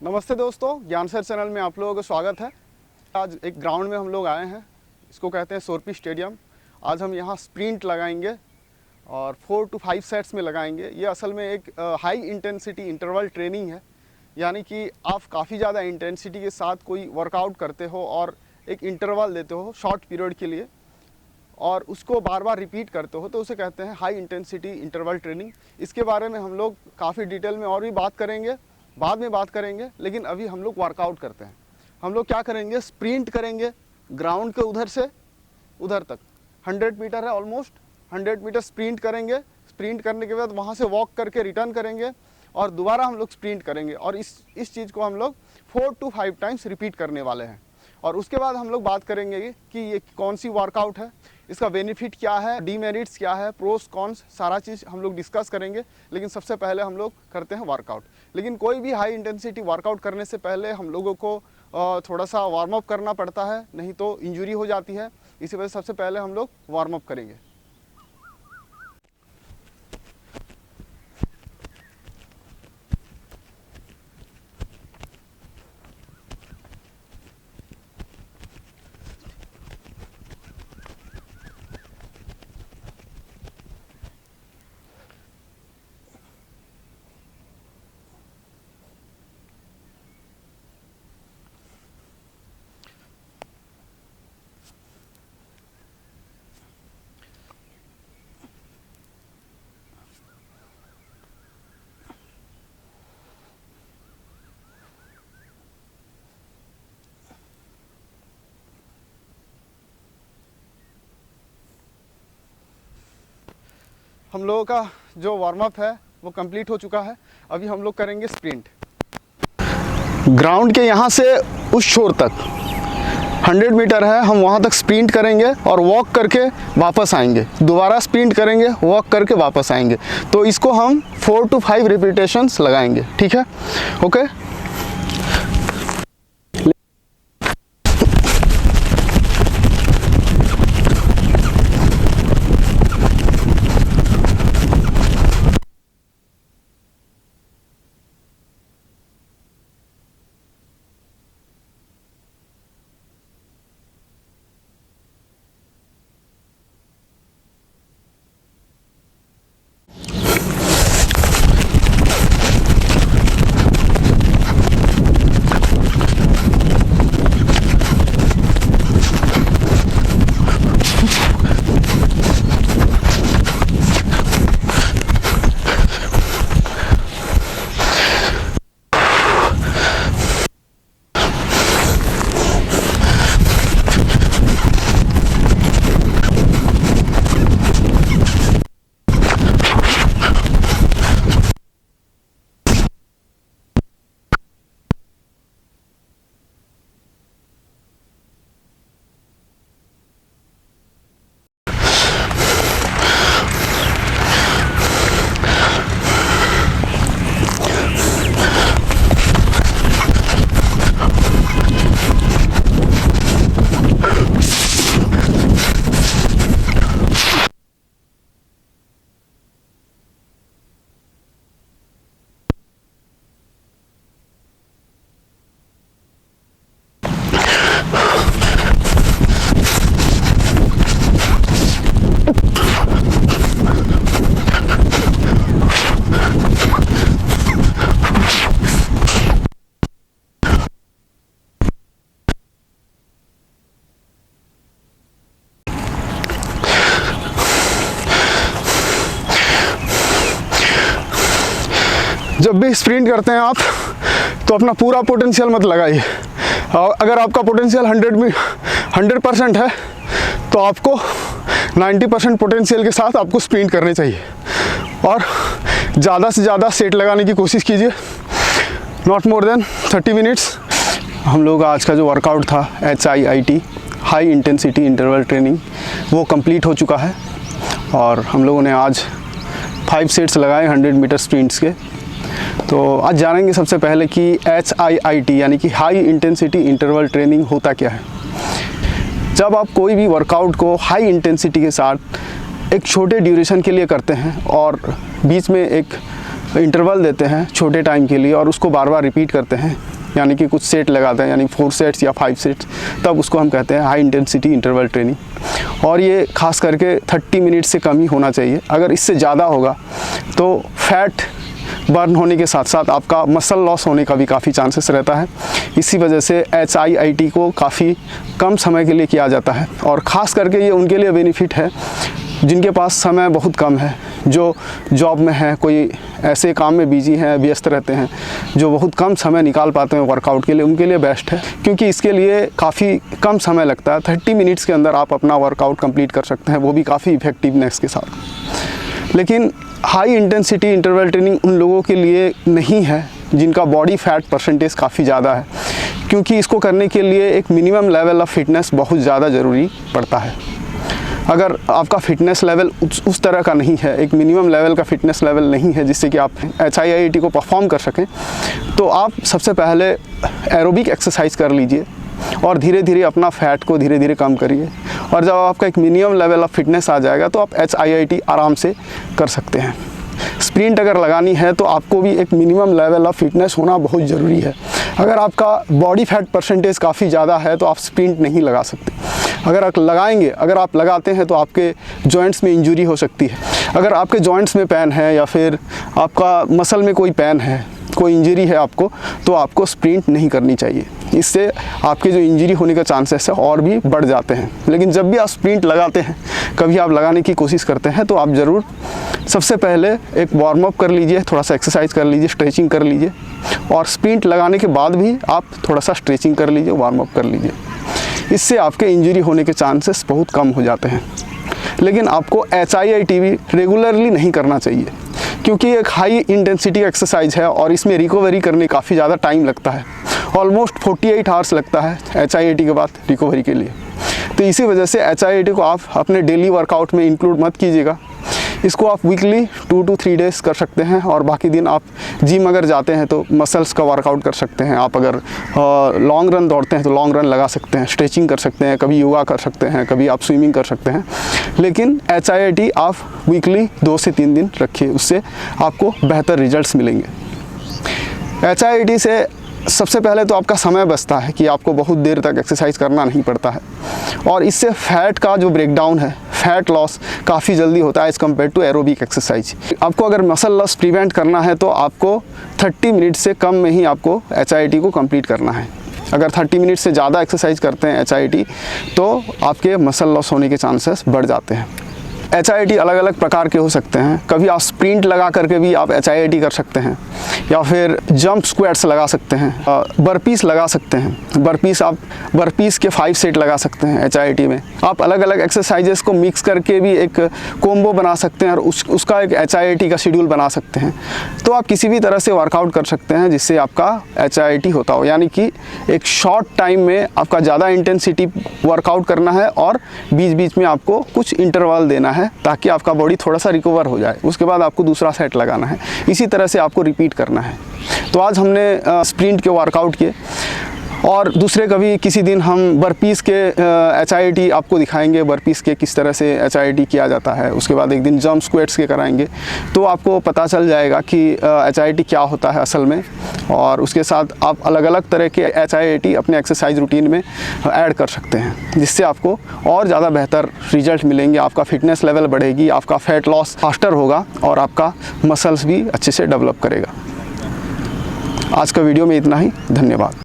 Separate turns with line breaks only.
नमस्ते दोस्तों, ज्ञान सर चैनल में आप लोगों का स्वागत है। आज एक ग्राउंड में हम लोग आए हैं, इसको कहते हैं सोरपी स्टेडियम। आज हम यहाँ स्प्रिंट लगाएंगे और 4 to 5 सेट्स में लगाएंगे। ये असल में एक हाई इंटेंसिटी इंटरवल ट्रेनिंग है, यानी कि आप काफ़ी ज़्यादा इंटेंसिटी के साथ कोई वर्कआउट करते हो और एक इंटरवल देते हो शॉर्ट पीरियड के लिए और उसको बार बार रिपीट करते हो, तो उसे कहते हैं हाई इंटेंसिटी इंटरवल ट्रेनिंग। इसके बारे में हम लोग काफ़ी डिटेल में और भी बात करेंगे, बाद में बात करेंगे, लेकिन अभी हम लोग वर्कआउट करते हैं। हम लोग क्या करेंगे, स्प्रिंट करेंगे ग्राउंड के उधर से उधर तक। 100 मीटर है, ऑलमोस्ट 100 मीटर स्प्रिंट करेंगे। स्प्रिंट करने के बाद वहाँ से वॉक करके रिटर्न करेंगे और दोबारा हम लोग स्प्रिंट करेंगे और इस चीज़ को हम लोग 4 to 5 टाइम्स रिपीट करने वाले हैं। और उसके बाद हम लोग बात करेंगे कि ये कौन सी वर्कआउट है, इसका बेनिफिट क्या है, डीमेरिट्स क्या है, प्रोस कॉन्स, सारा चीज़ हम लोग डिस्कस करेंगे। लेकिन सबसे पहले हम लोग करते हैं वर्कआउट। लेकिन कोई भी हाई इंटेंसिटी वर्कआउट करने से पहले हम लोगों को थोड़ा सा वार्म अप करना पड़ता है, नहीं तो इंजरी हो जाती है। इसी वजह से सबसे पहले हम लोग वार्म अप करेंगे। हम लोगों का जो वार्म अप है वो कंप्लीट हो चुका है। अभी हम लोग करेंगे स्प्रिंट। ग्राउंड के यहाँ से उस छोर तक 100 मीटर है, हम वहाँ तक स्प्रिंट करेंगे और वॉक करके वापस आएंगे। दोबारा स्प्रिंट करेंगे, वॉक करके वापस आएंगे। तो इसको हम 4 to 5 रिपीटेशंस लगाएंगे, ठीक है? ओके। जब भी स्प्रिंट करते हैं आप तो अपना पूरा पोटेंशियल मत लगाइए। अगर आपका पोटेंशियल 100% है तो आपको 90% पोटेंशियल के साथ आपको स्प्रिंट करनी चाहिए और ज़्यादा से ज़्यादा सेट लगाने की कोशिश कीजिए, नॉट मोर देन 30 मिनट्स। हम लोग आज का जो वर्कआउट था HIIT high intensity interval training वो कंप्लीट हो चुका है और हम लोगों ने आज 5 सेट्स लगाए 100 मीटर स्प्रिंट्स के। तो आज जानेंगे सबसे पहले कि HIIT यानी कि हाई इंटेंसिटी इंटरवल ट्रेनिंग होता क्या है। जब आप कोई भी वर्कआउट को हाई इंटेंसिटी के साथ एक छोटे ड्यूरेशन के लिए करते हैं और बीच में एक इंटरवल देते हैं छोटे टाइम के लिए और उसको बार बार रिपीट करते हैं, यानी कि कुछ सेट लगाते हैं, यानी 4 सेट्स या 5 सेट्स, तब उसको हम कहते हैं हाई इंटेंसिटी इंटरवल ट्रेनिंग। और ये खास करके 30 मिनट से कम ही होना चाहिए। अगर इससे ज़्यादा होगा तो फैट बर्न होने के साथ साथ आपका मसल लॉस होने का भी काफ़ी चांसेस रहता है। इसी वजह से HIIT को काफ़ी कम समय के लिए किया जाता है, और ख़ास करके ये उनके लिए बेनिफिट है जिनके पास समय बहुत कम है, जो जॉब में है, कोई ऐसे काम में बिजी हैं, व्यस्त रहते हैं, जो बहुत कम समय निकाल पाते हैं वर्कआउट के लिए, उनके लिए बेस्ट है, क्योंकि इसके लिए काफ़ी कम समय लगता है। 30 मिनट्स के अंदर आप अपना वर्कआउट कंप्लीट कर सकते हैं, वो भी काफ़ी इफेक्टिवनेस के साथ। लेकिन हाई इंटेंसिटी इंटरवल ट्रेनिंग उन लोगों के लिए नहीं है जिनका बॉडी फैट परसेंटेज काफ़ी ज़्यादा है, क्योंकि इसको करने के लिए एक मिनिमम लेवल ऑफ फिटनेस बहुत ज़्यादा ज़रूरी पड़ता है। अगर आपका फिटनेस लेवल उस तरह का नहीं है, एक मिनिमम लेवल का फिटनेस लेवल नहीं है जिससे कि आप HIIT को परफॉर्म कर सकें, तो आप सबसे पहले एरोबिक एक्सरसाइज कर लीजिए और धीरे धीरे अपना फ़ैट को धीरे धीरे कम करिए। और जब आपका एक मिनिमम लेवल ऑफ फिटनेस आ जाएगा तो आप HIIT आराम से कर सकते हैं। स्प्रिंट अगर लगानी है तो आपको भी एक मिनिमम लेवल ऑफ फिटनेस होना बहुत ज़रूरी है। अगर आपका बॉडी फैट परसेंटेज काफ़ी ज़्यादा है तो आप स्प्रिंट नहीं लगा सकते। अगर आप लगाते हैं तो आपके जॉइंट्स में इंजरी हो सकती है। अगर आपके जॉइंट्स में पेन है या फिर आपका मसल में कोई पेन है, कोई इंजरी है आपको, तो आपको स्प्रिंट नहीं करनी चाहिए। इससे आपके जो इंजरी होने का चांसेस है और भी बढ़ जाते हैं। लेकिन जब भी आप स्प्रिंट लगाते हैं, कभी आप लगाने की कोशिश करते हैं, तो आप ज़रूर सबसे पहले एक वार्म अप कर लीजिए, थोड़ा सा एक्सरसाइज कर लीजिए, स्ट्रेचिंग कर लीजिए, और स्प्रिंट लगाने के बाद भी आप थोड़ा सा स्ट्रेचिंग कर लीजिए, वार्म अप कर लीजिए। इससे आपके इंजरी होने के चांसेस बहुत कम हो जाते हैं। लेकिन आपको HIIT भी रेगुलरली नहीं करना चाहिए, क्योंकि एक हाई इंटेंसिटी एक्सरसाइज है और इसमें रिकवरी करने काफ़ी ज़्यादा टाइम लगता है। ऑलमोस्ट 48 आवर्स लगता है HIIT के बाद रिकवरी के लिए। तो इसी वजह से HIIT को आप अपने डेली वर्कआउट में इंक्लूड मत कीजिएगा। इसको आप वीकली 2 to 3 डेज़ कर सकते हैं, और बाकी दिन आप जिम अगर जाते हैं तो मसल्स का वर्कआउट कर सकते हैं। आप अगर लॉन्ग रन दौड़ते हैं तो लॉन्ग रन लगा सकते हैं, स्ट्रेचिंग कर सकते हैं, कभी योगा कर सकते हैं, कभी आप स्विमिंग कर सकते हैं। लेकिन HIIT आप वीकली 2 से 3 दिन रखिए, उससे आपको बेहतर रिजल्ट्स मिलेंगे। HIIT से सबसे पहले तो आपका समय बचता है कि आपको बहुत देर तक एक्सरसाइज करना नहीं पड़ता है, और इससे फैट का जो ब्रेकडाउन है, फैट लॉस काफ़ी जल्दी होता है as compare to aerobic exercise. आपको अगर मसल लॉस प्रिवेंट करना है तो आपको 30 मिनट से कम में ही आपको HIIT को कंप्लीट करना है। अगर 30 मिनट से ज़्यादा एक्सरसाइज करते हैं HIIT, तो आपके मसल लॉस होने के चांसेस बढ़ जाते हैं। HIIT अलग अलग प्रकार के हो सकते हैं। कभी आप स्प्रिंट लगा करके भी आप HIIT कर सकते हैं, या फिर जंप स्क्वाट्स लगा सकते हैं, बर्पीस लगा सकते हैं। बर्पीस के 5 सेट लगा सकते हैं HIIT में। आप अलग अलग एक्सरसाइजेस को मिक्स करके भी एक कॉम्बो बना सकते हैं और उसका एक HIIT का शेड्यूल बना सकते हैं। तो आप किसी भी तरह से वर्कआउट कर सकते हैं जिससे आपका HIIT होता हो, यानी कि एक शॉर्ट टाइम में आपका ज़्यादा इंटेंसिटी वर्कआउट करना है और बीच बीच में आपको कुछ इंटरवल देना है, ताकि आपका बॉडी थोड़ा सा रिकवर हो जाए। उसके बाद आपको दूसरा सेट लगाना है, इसी तरह से आपको रिपीट करना है। तो आज हमने स्प्रिंट के वर्कआउट किए, और दूसरे कभी किसी दिन हम बर्पीस के HIIT आपको दिखाएंगे, बर्पीस के किस तरह से HIIT किया जाता है। उसके बाद एक दिन जंप स्क्वाट्स के कराएंगे, तो आपको पता चल जाएगा कि HIIT क्या होता है असल में। और उसके साथ आप अलग अलग तरह के HIIT अपने एक्सरसाइज रूटीन में ऐड कर सकते हैं, जिससे आपको और ज़्यादा बेहतर रिजल्ट मिलेंगे। आपका फिटनेस लेवल बढ़ेगी, आपका फैट लॉस फास्टर होगा, और आपका मसल्स भी अच्छे से डेवलप करेगा। आज का वीडियो में इतना ही। धन्यवाद।